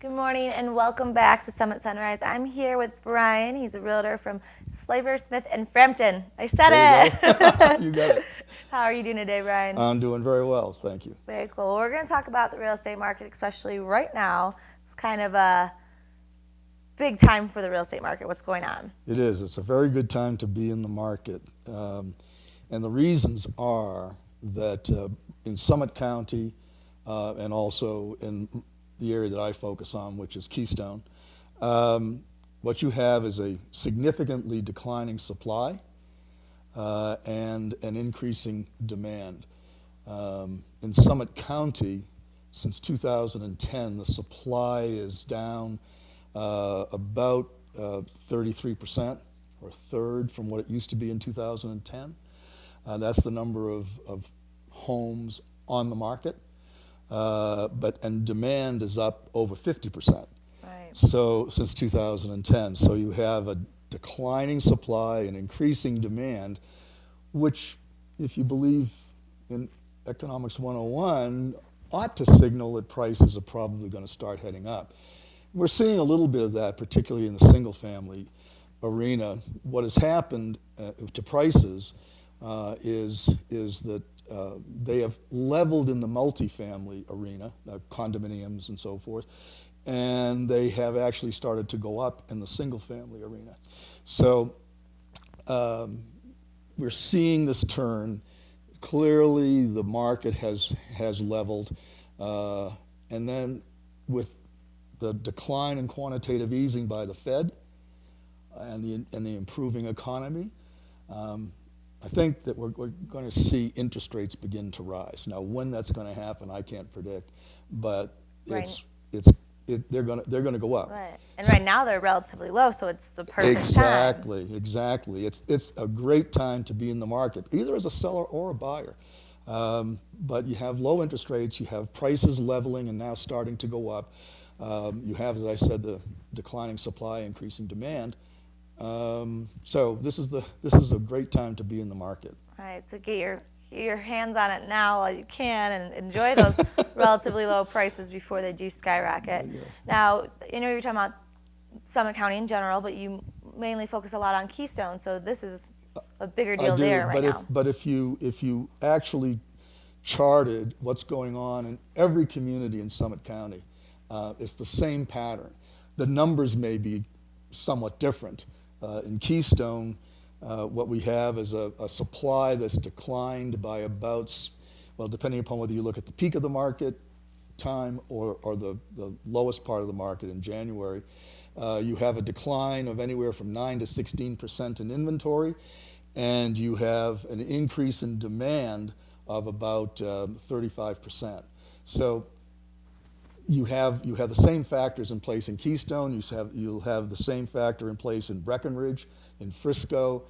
Good morning and welcome back to Summit Sunrise. I'm here with Brian. He's a realtor from Slifer, Smith, and Frampton. I said There it. you go. You got it. How are you doing today, Brian? I'm doing very well, thank you. Very cool. We're going to talk about the real estate market, especially right now. It's kind of a big time for the real estate market. What's going on? It is. It's a very good time to be in the market. And the reasons are that in Summit County and also in the area that I focus on, which is Keystone, what you have is a significantly declining supply and an increasing demand. In Summit County, since 2010, the supply is down about 33%, or a third from what it used to be in 2010. That's the number of homes on the market. And demand is up over 50%. Right. So since 2010, so you have a declining supply and increasing demand, which, if you believe in Economics 101, ought to signal that prices are probably going to start heading up. We're seeing a little bit of that, particularly in the single-family arena. What has happened to prices is that they have leveled in the multifamily arena, condominiums and so forth, and they have actually started to go up in the single-family arena. So we're seeing this turn. Clearly, the market has leveled, and then with the decline in quantitative easing by the Fed and the improving economy, I think that we're going to see interest rates begin to rise. Now, when that's going to happen, I can't predict, but they're going to go up. Right. And right now they're relatively low, so it's the perfect time. Exactly. It's a great time to be in the market, either as a seller or a buyer. But you have low interest rates, you have prices leveling and now starting to go up. You have, as I said, the declining supply, increasing demand. So this is a great time to be in the market. All right, so get your hands on it now while you can and enjoy those relatively low prices before they do skyrocket. Yeah. Now, you know, you're talking about Summit County in general, but you mainly focus a lot on Keystone, so this is a bigger deal there right now. But if you actually charted what's going on in every community in Summit County, it's the same pattern. The numbers may be somewhat different. In Keystone, what we have is a supply that's declined by about, well, depending upon whether you look at the peak of the market time or the lowest part of the market in January, you have a decline of anywhere from 9 to 16% in inventory, and you have an increase in demand of about 35%. So you have the same factors in place in Keystone. You'll have the same factor in place in Breckenridge, in Frisco.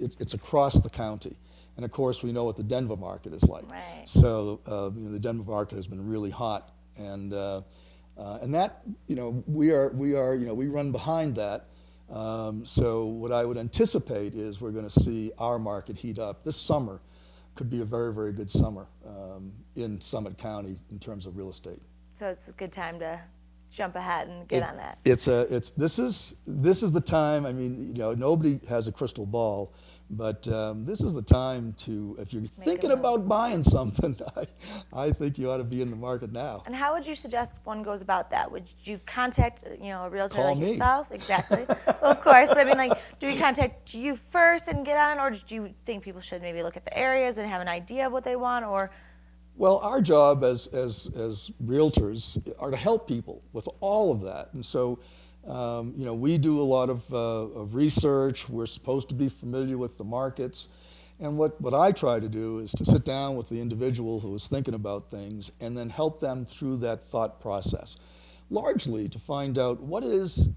It's across the county, and of course we know what the Denver market is like. Right. So the Denver market has been really hot, and that we run behind that. So what I would anticipate is we're going to see our market heat up. This summer could be a very, very good summer in Summit County in terms of real estate. So it's a good time to jump ahead and get on that. This is the time. I mean, nobody has a crystal ball, but this is the time to, if you're thinking about buying something, I think you ought to be in the market now. And how would you suggest one goes about that? Would you contact a realtor Call like me. yourself? Exactly. Well, of course, but I mean, like, do we contact you first and get on it, or do you think people should maybe look at the areas and have an idea of what they want, or? Well, our job as realtors are to help people with all of that, and so we do a lot of research. We're supposed to be familiar with the markets, and what I try to do is to sit down with the individual who is thinking about things and then help them through that thought process, largely to find out what is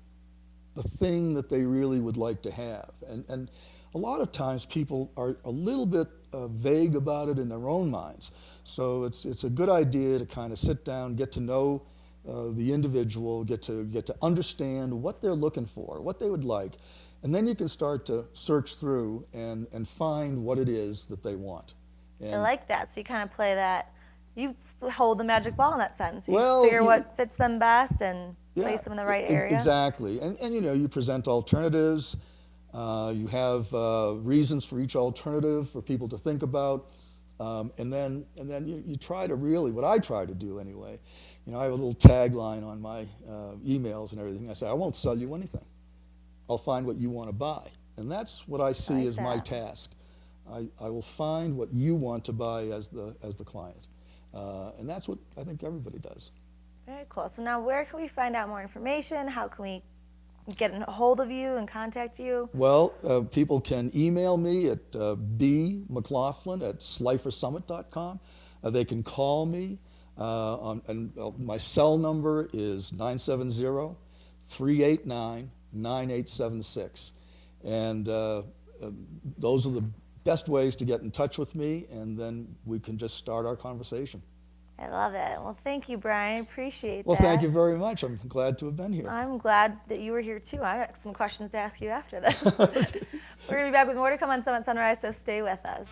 the thing that they really would like to have. And a lot of times people are a little bit vague about it in their own minds. So it's a good idea to kind of sit down, get to know the individual, get to understand what they're looking for, what they would like, and then you can start to search through and find what it is that they want. I like that. So you kind of play that. You hold the magic ball in that sense. You Well, figure what fits them best and yeah, place them in the right area. Exactly. And you know, you present alternatives. You have reasons for each alternative for people to think about. And then you try to really, what I try to do anyway, you know, I have a little tagline on my emails and everything. I say, I won't sell you anything. I'll find what you want to buy. And that's what I see like as my that. task. I will find what you want to buy as the client. And that's what I think everybody does. Very cool. So now where can we find out more information? How can we get a hold of you and contact you? Well, people can email me at bmclaughlin@slifersummit.com. They can call me, and my cell number is 970-389-9876. And those are the best ways to get in touch with me, and then we can just start our conversation. I love it. Well, thank you, Brian. I appreciate Well, that. thank you very much. I'm glad to have been here. I'm glad that you were here too. I have some questions to ask you after this. We're going to be back with more to come on Summit Sunrise, so stay with us.